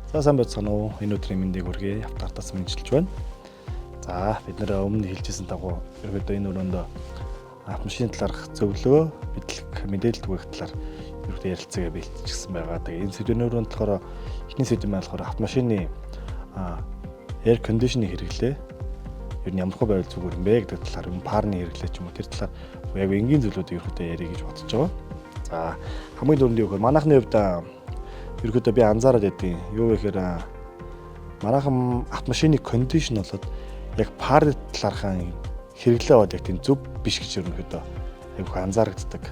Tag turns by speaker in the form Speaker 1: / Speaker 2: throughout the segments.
Speaker 1: За сайн байцгаана уу? Энэ өдрийн мэндийг хүргэе. Автартаас мэдчилж байна. За бид нэр өмнө хэлжсэн дагуу ерөөдөө энэ өрөөнд автомашины талаарх зөвлөө, мэдээлэл түгээх талаар ерөөдөө ярилцгаа бэлтжсэн байгаа. Тэгээ энэ сэдвийн өрөөнд болохоор эхний сэдв нь болохоор автомашины air conditioning хэрэглээ. Ер нь ямархуу байвал зүгээр юм бэ гэдэг талаар, парны хэрэглээ ч юм уу тэр талаар яг энгийн зүйлүүдийг ерөөдөө ярих гэж бодож байгаа. За хамгийн түрүүнд юу гэхээр манайхны хувьд ерөөдөө би анзаараад байдیں۔ Юу гэхээр манайхан автомашины кондишн болоод яг пар талаархаа хэрэглээ аваад яг тийм зөв биш гэж ерөнхийдөө айгүйх анзаарагддаг.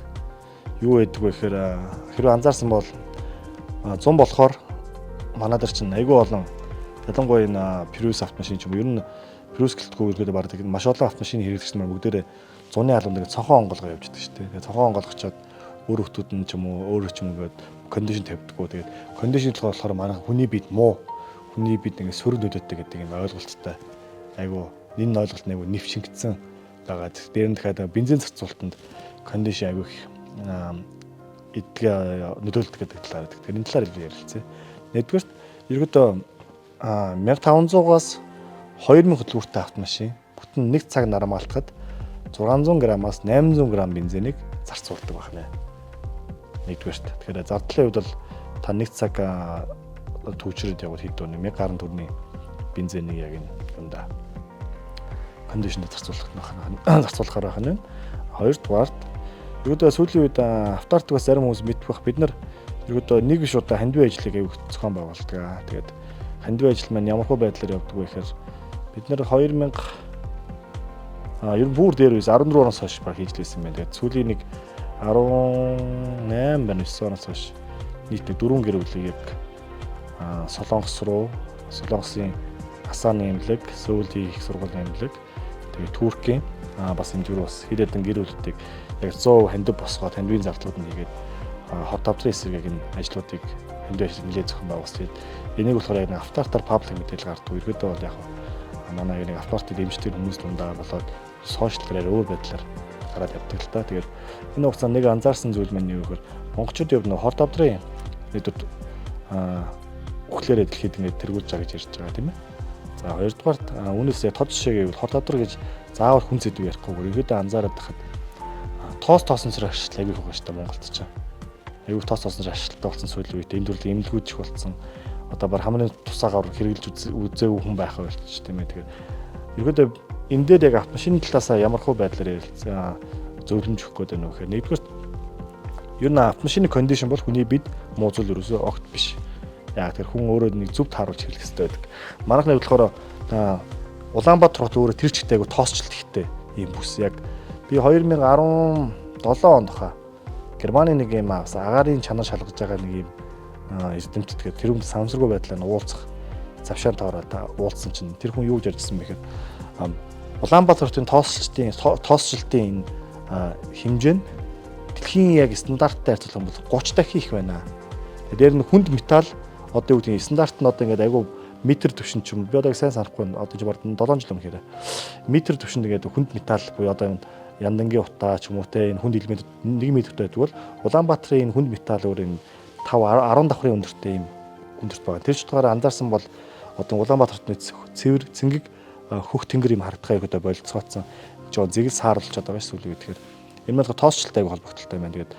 Speaker 1: Юу гэдэг вэ гэхээр хэрвээ анзаарсан бол 100 болохоор манай дээр чинь айгүй олон ялангуяа энэ Prius автомашин ч юм уу ер нь Prius гэлтгүй ерөөдөө бардаг маш олон автомашины хэрэглэгч нар бүгдээрээ 100-ны албанд нэг цонхон онгоолгоо явж байдаг шүү дээ. Тэгээ цонхон онгоолгочоод өөр хүмүүсд нь ч юм уу өөрөө ч юм уу кондишн тавьдаггүй. Тэгээд кондишн болохоор манай хүний биед муу, хүний биед ингэ сөрөг нөлөөтэй гэдэг юм ойлголттой. Айгу энэ ойлголт нэг нэв шингэсэн байгаа. Дээр нь дахиад бензин зарцуулалтанд кондишн айгу их эдгээ нөлөөлдөг гэдэг талаар. Тэгэхээр энэ талаар ярилцъя. Нэгдүгээр ерөөдөө 1500-аас 2000 хөдөлгөөртэй автомашин бүтэн 1 цаг нарамаалтахад 600 граммаас 800 грамм бензинийг зарцуулдаг байна. Нэгдүгээрт. Тэгэхээр зардлын хувьд бол та 1 цаг төвчрөд явбал хэд вэ? 1000 гаруй төгрөгийн бензинийг яг энэ юмда кондишнд зарцуулахаар байна. Хоёрдугаарт ерөөдөө сүүлийн үед автартгаас зарим хүмүүс мэдвэх бид нар ерөөдөө нэг биш удаа хандивын ажлыг аяг зохион байгуулдаг. Тэгээд хандивын ажил маань ямар хөө байдлаар явдаг вэ гэхээр бид нар 2000 ер нь бүр дээр үс 14 оноос хойш баг хийж лээсэн байна. Тэгээд сүүлийн нэг 18 байна 9 оноос хойш нийт 4 гэр бүлийг яг Солонгосын Асааны эмнэлэг, Сөүлийн их сургуулийн эмнэлэг, тэгээд Туркийн бас энэ бас хэд хэдэн гэр бүлүүдийг яг 100% хандив босгоод хандивын зардлууд нь хийгээд хот авдрын эсрэг яг энэ ажлуудыг хандив ажил нэлээд зохион байгуулсан. Энийг болохоор яг автартаар паблик мэдээлэл гаргадаг. Ерөөдөө бол яг манай нэг автартыг дэмждэг хүмүүс дундаа болоод сошиалгаар өөр байдлаар гараад явдаг л та. Тэгээд энэ хугацаанд нэг анзаарсан зүйл маань юу гэхээр монголчууд яг нэг хот авдрын нэдэд өглөөрөө дэлхийд ингээд тэргүүлж байгаа гэж ярьж байгаа тийм ээ. За хоёрдугаарт үүнээс тод жишээ гэвэл хот авдар гэж заавал хүн зэдв ярихгүйгээр ерөөдөө анзаараад тахад тоосонсор ашиглал аягүй байгаа шүү дээ Монголд ч. Аягүй тоосонсор ашиглалтай болсон сүүлийн үед энэ төрлийн эмнэлгүүд их болсон. Одоо бар хамрын тусаагаар хэрэгжилж үзээгүй хүн байх байлч тийм ээ. Тэгэхээр ерөөдөө энэ дээр яг автомашины талаасаа ямар хөө байдлаар зөвлөмж өгөх гээд байна вэ гэхээр нэгдүгээр ер нь автомашины кондишн бол хүний биед муу зүйл ерөөсөө огт биш. Яг тэр хүн өөрөө нэг зөв тааруулж хэлэх хэрэгтэй байдаг. Манайхны болохоор Улаанбаатар хот өөрөө тэр чигтэй айгу тоосчлт ихтэй юм бүс. Яг би 2017 онд Германы нэг юм агаарын чанар шалгаж байгаа нэг юм эрдэмтэд тэгээд тэр хүн самсаргүй байдлаар уулзах завшаан тоороо уулзсан чинь тэр хүн юу гэж ярьжсэн бэ гэхээр Улаанбаатар хотын тоосчлтын хэмжээ нь дэлхийн яг стандарттай харьцуулах бол 30 дахин их байна. Дээр нь хүнд металл одоо юу гэдэг стандарт нь одоо ингээд айгүй метр төвшин ч юм би одоо сайн санахгүй байна. Одоо жишээ нь 7 жил өмнө метр төвшин ингээд хүнд металл буюу одоо яндангийн утаа ч юм уу те энэ хүнд элемент 1 метртэй байдаг бол Улаанбаатарын энэ хүнд металл өөр энэ 5 10 давхрын өндөртэй юм өндөрт байгаа. Тэр ч утгаараа анзаарсан бол одоо Улаанбаатарт цэвэр цэнгэг хөх тэнгэр юм харагдахыг одоо болилцгооцсон жоо зэгэл саарлчод байгаа шүү дээ. Тэгэхээр энэ маань тоосчлалтай холбогдолтой байна. Тэгээд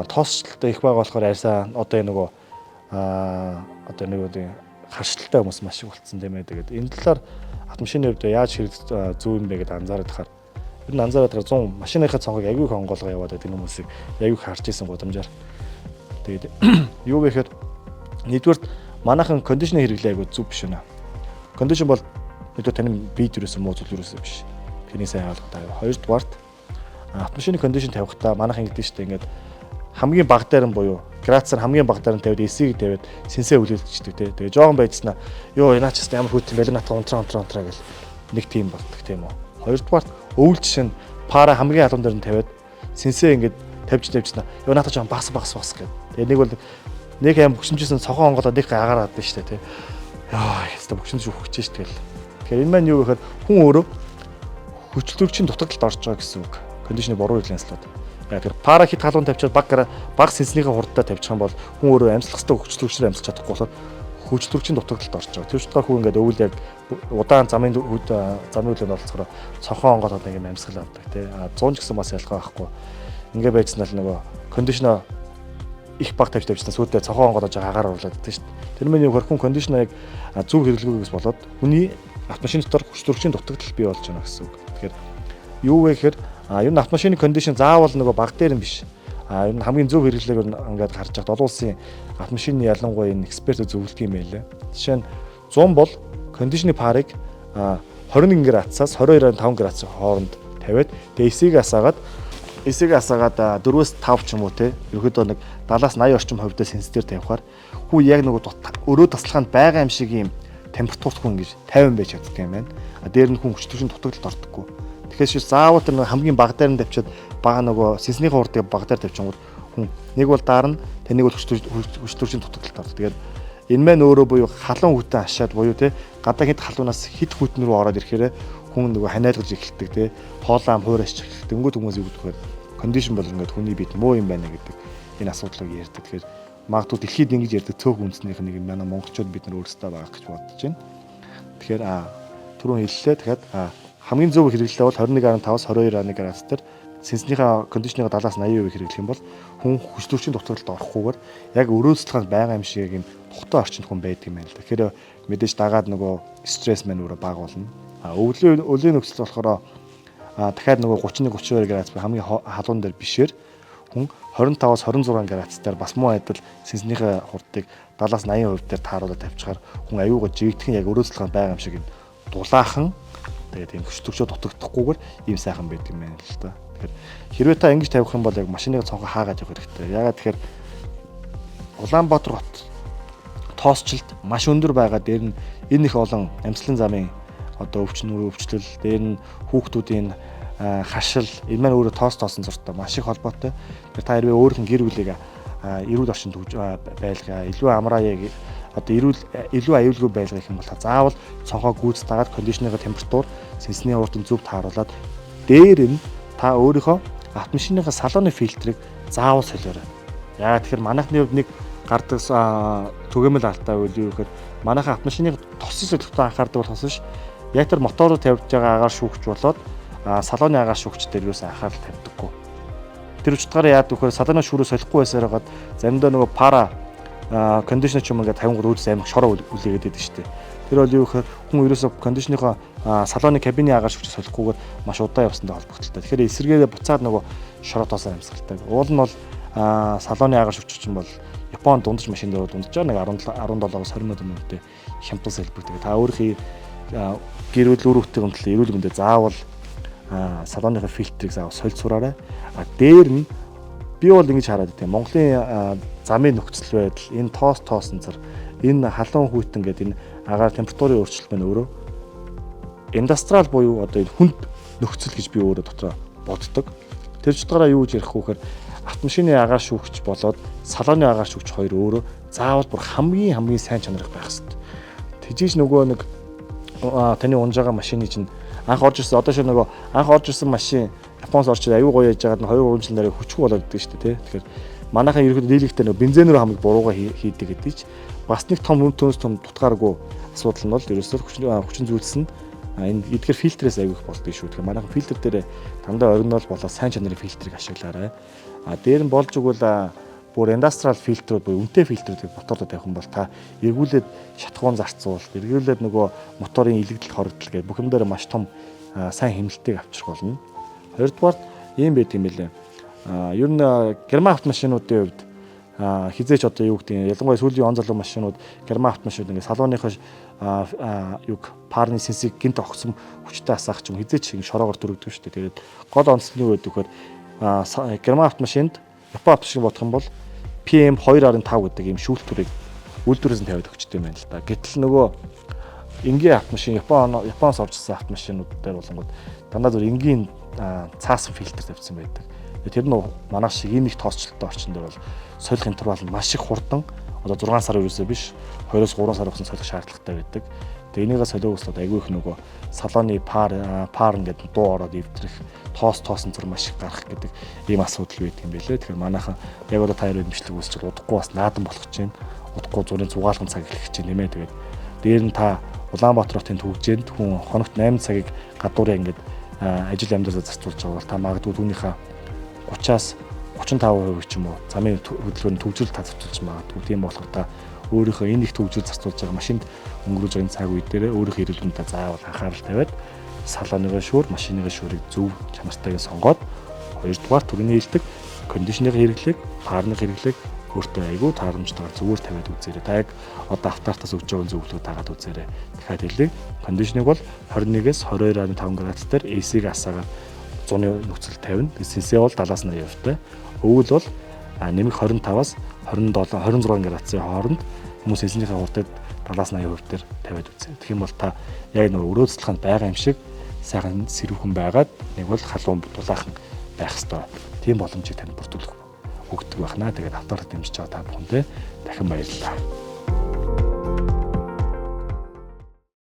Speaker 1: тоосчлалтай их байгаа болохоор арьсаа одоо энэ нөгөө одоо нэг харшилтай хүмүүс маш их болцсон тийм ээ. Тэгээд энэ талаар автомашины хувьд яаж хэрэглэх зөв юм бэ гэдээ анзаараад тахаар ер нь анзаараад 100 машиныхаа цонхыг аягүй их онгоолгоо яваад байдаг хүмүүсийг аягүй харж исэн гудамжаар. Тэгээд юу гэхээр нэгдүгээр манайхан кондишн хэрэглээ аягүй зөв биш байна. Кондишн бол нэгдүгээр таны бие дээрээс муу зүйл юусэн биш. Тэний сайн ойлгох. Хоёрдугаарт автомашины кондишн тавихтаа манайхан гэдэг чинь ингээд хамгийн баг дээр нь буюу градусаар хамгийн баг дээр нь тавиад эсийг тавиад сэнсээ хүлээлгчдэг те. Тэгээ жоохон байцснаа ёо наач яст ямар хүүт юм бэ натаа унтраа гэл нэг тийм болдог тийм үү. Хоёрдугаарт өвөл жишээ нь пара хамгийн алуун дээр нь тавиад сэнсээ ингээд тавьчихснаа ёо натаа жоохон бас гэл. Тэгээ нэг бол нэг аим бөксөмжсэн цохон онгодоо нэг агараад байна шүү дээ те. Яа яста бөксөмж хөвгч шүү дээ. Тэгэхээр энэ маань юу гэхээр хүн өөрөө хүчлэгчийн дутагдлалд орж байгаа гэсэн үг. Кондишны буруу хэлэнслүүд. Яг тэр пара хит халуун тавьчаад баг сэнснийхээ хурдтай тавьчих юм бол хүн өөрөө амьслах хэвээр хөгжлөгчөөр амьсч чадахгүй болохоор хөгжлөрчийн дутагдлалд орж байгаа. Тэр утгаар хүү ингээд өвөл яг удаан замын үлээнд оролцохоор цонхон онгоод нэг юм амьсгал авдаг тий. 100 ч гэсэн бас ялгаа байхгүй. Ингээ байцснаа л нөгөө кондишнер их баг тавьчихсан сүйдээ цонхон онгоод агаар оруулаад байдаг шүү дээ. Тэр мэн хөрхөн кондишнерыг зөв хэрэглэгүйгээс болоод хүний автомашин дотор хөгжлөрчийн дутагдал бий болж байна гэсэн үг. Тэгэхээр юу вэ гэхээр ер нь автомашины кондишн заавал нөгөө баг дээр нь биш. Ер нь хамгийн зөв хэрэглээг ингээд харж байгаа олон улсын автомашины ялангуяа энэ экспертүүд зөвлөдөг юм байлаа. Жишээ нь 100 бол кондишны парыг 21 градусаас 22.5 градус хооронд тавиад тэгээ эсийг асаагаад 4-өөс 5 ч юм уу те ерөөдөө нэг 70-аас 80 орчим хувьд сенситер тавихаар хүү яг нөгөө өрөө таслаханд байгаа юм шиг юм температурт хүн ингэж 50 байж чаддаг юм байна. Дээр нь хүн хүчтөрчийн дутагдалд ордоггүй. Тэгэхээр шиш заавал тэр хамгийн баг дээр нь тавьчаад бага нөгөө сэнсний хуурдыг баг дээр тавьчихгод хүн нэг бол даарна тэнийг бол хүчтөрчийн дутагдалд ордог. Тэгээд энэ мэн өөрөө буюу халуун хүтэн ашаад буюу те гадаа хэд халуунаас хит хүтэн рүү ороод ирэхээр хүн нөгөө ханиалгаж эхэлдэг те хоолоо хуурайч эхэлдэг. Дөнгөж хүмүүс юу гэдэг вэ? Кондишн бол ингээд хүний биед муу юм байна гэдэг энэ асуудлыг ярьдаг. Тэгэхээр магадгүй дэлхийд ингэж ярьдаг цөөх үндснийх нэг юм манай монголчууд бид нар өөрсдөө байгаа гэж бодож байна. Тэгэхээр түрүүн хэллээ. Тэгэхээр хамгийн зөв хэрэглээ бол 21.5-аас 22.1 градус дээр сэнснийхээ кондишныг 70-аас 80% хэрэглэх юм бол хүн хүчтөрчийн дутагдалд орохгүйгээр яг өрөөсөлтөнд байгаа юм шиг юм тухтай орчинд хүн байдаг юм байна л да. Тэгэхээр мэдээж дагаад нөгөө стресс мань өөрөө бага болно. Өвлийн нөхцөл болохоор дахиад нөгөө 31-32 градус хамгийн халуун дээр бишээр хүн 25-аас 26 градус дээр бас муу адил сэнснийхээ хурдыг 70-аас 80% дээр тааруулаад тавьчихаар хүн аюугаа жигдхэн яг өрөөсөлтөнд байгаа юм шиг юм дулаахан тэгээд юм хүчтөрчөө дутагдахгүйгээр ийм сайхан байдаг юм байна л да. Тэгэхээр хэрвээ та ингэж тавих юм бол яг машиныг цонхоо хаагаад явах хэрэгтэй. Ягаад тэгэхээр Улаанбаатар хот тоосчлд маш өндөр байгаа. Дээр нь энэ их олон амьслан замын одоо өвчлөл, дээр нь хүүхдүүдийн хашил, энэ маань өөрөө тоосон зуртай маш их холбоотой. Тэгэхээр та хэрвээ өөрийнх нь гэр бүлийг эрүүл орчинд байлгаа, илүү амрааяг одоо илүү аюулгүй байлгах юм бол заавал цонхоо гүйц дагаад кондишнерын температур сэнсний урдын зөв тааруулаад дээр нь та өөрийнхөө автомашиныхаа салоны фильтрийг заавал солиорой. Яагаад тэгэхээр манайхны хувьд нэг гардаг түгээмэл алдаа үйл юу гэхээр манайхаа автомашиныг тосын солиотой анхаардаг болохоос биш яг тэр мотороор тавьж байгаа агаар шүүгч болоод салоны агаар шүүгч дээр юусэн анхаарал тавьдаггүй. Тэр учраас яагаад гэхээр салоны шүүрээ солихгүй байсаар хагаад заримдаа нөгөө пара кондишнер ч юм ингээд 53 үлс амиг шороо үлээгээд байдаг шүү дээ. Тэр бол юу гэхээр хүн ерөөсө кондишнерийнхаа салоны кабины агаар шүүгч солихгүйгээр маш удаан явсантай холбогдолтой. Тэгэхээр эсэргээрээ буцаад нөгөө шороо тоосоо амьсгалтай. Уул нь бол салоны агаар шүүгч чинь бол Японд дундаж машин дээр дундаж байгаа нэг 17-аас 20 минутын хямдсан сэлбэгтэй. Та өөрийнхөө гэр бүл үр хүүхдийн төлөө эрүүл мэндэ заавал салоныхаа фильтрийг заавал сольж сураарай. Дээр нь би бол ингэж хараад байна. Монголын замын нөхцөл байдал, энэ тоосон зар, энэ халуун хүйтэн гэдэг энэ агаар температурын өөрчлөлт маань өөрөө индустриал буюу одоо энэ хүнд нөхцөл гэж би өөрөө дотроо боддог. Тэр чутгаараа юу гэж ярих вэ гэхээр автомашины агаар шүүгч болоод салоны агаар шүүгч хоёр өөрөө заавал бүр хамгийн сайн чанарыг байх хэрэгтэй. Тэжээж нөгөө нэг таны унж байгаа машины чинь анх орж ирсэн одоо шиг нөгөө анх орж ирсэн машин Японоос орчод аюу гоё яж байгаад 2-3 жил нарыг хүчгүй болоод идэг шүү дээ тий. Тэгэхээр манайхан ерөөхдөө дийлэгтэй нөгөө бензинээр хамаг бурууга хийдэг гэдэг чинь бас нэг том төөнс том дутгааргүй асуудал нь бол ерөөсөө хүчин зүйлс нь энэ эдгээр фильтрээс аюу их болдог шүү. Тэгэхээр манайхан фильтр дээр дандаа оригинал болоо сайн чанарын фильтрийг ашиглаарай. Дээр нь болж игэл бүр индустриал фильтрүүд буюу үнэтэй фильтрүүдийг мотордод тавих юм бол та эргүүлээд шатхуун зарцуул, эргүүлээд нөгөө моторын илэгдэл хоригдол гэх бүх юм дээр маш том сайн хэмнэлтийг авчрах болно. Хоёрдугаар ийм байт юм билээ. Ер нь герман автомашинуудын хувьд хизээч одоо юу гэдэг нь ялангуяа сүүлийн он залуу машинууд герман автомашинууд ингээд салоныхоо юг парны сенсийг гинт огцсон хүчтэй асаах ч юм хизээч шороогоор дөрөгдөв шүү дээ. Тэгээд гол онцлог нь юу гэдэг вэ? Герман автомашинд Япон автомашин бодох юм бол PM 2.5 гэдэг ийм шүүлтүрийг үйлдвэрээс нь тавиад өгчтэй юм байна л да. Гэтэл нөгөө энгийн автомашин Японоос оржсэн автомашинууд дээр болонгод дандаа зөв энгийн цаасан фильтр тавьсан байдаг. Тэр нь манайх шиг ийм их тоосчлолтой орчин дээр бол солих интервал нь маш их хурдан одоо 6 сар ерөөсөө биш 2-3 сар болсон солих шаардлагатай байдаг. Тэгээ энийгээ солиогослоод айгүй их нөгөө салоны пар ингээд дуу ороод ивдрэх тоосон зур маш их гарах гэдэг ийм асуудал байдаг юм билээ. Тэгэхээр манайхан яг одоо таяр эдэмшлэг үүсчил удахгүй бас наадан болох гэж байна. удахгүй зургийн зугаалгын цаг эхлэх чинь нэмээ. Тэгээд дээр нь та Улаанбаатар хотын төвжээнд хүн хоногт 8 цагийг гадуураа ингээд ажил амьдралаа зарцуулж байгаа бол та магадгүй түүнийхээ 30-аас 35% ч юм уу замын хөдөлгөөний төвжирэл татварчилж магадгүй. Тийм болохоор та өөрийнхөө энэ их төвжирэл зарцуулж байгаа машинд өнгөрөөж байгаа цаг үе дээр өөрийнхөө эргэлтэндээ заавал анхаарал тавиад салооныгоо шүүр, машиныгоо шүүрийг зөв чанартайг сонгоод хоёрдугаар түрүүний хэлдэг кондишнерын хэрэглээг, фарны хэрэглээг өөртөө айгүй таарамжтайгаар зүгээр тавиад үзээрэй. Та яг одоо автартаас өгж байгаа зөвлөгөө дагаад үзээрэй. Дахиад хэлье. Кондишнинг бол 21-ээс 22.5 градус дээр AC-г асаагаад 100-ны нөхцөл тавина. Сенсэ бол 70-80% таа. Өвөл бол нэмэх 25-аас 26 градусын хооронд хүмүүс эзнийхээ урдад 70-80% дээр тавиад үзье. Тэгэх юм бол та яг нэг өрөөцлөхөнд байгаа юм шиг сайхан сэрүүхэн байгаад нэг бол халуун дулаахан байх хэвээр. Тийм боломжийг танд бүрдүүлэх өгдөг байна. Тэгээд автаар дэмжиж байгаа та бүхэндээ дахин баярлалаа.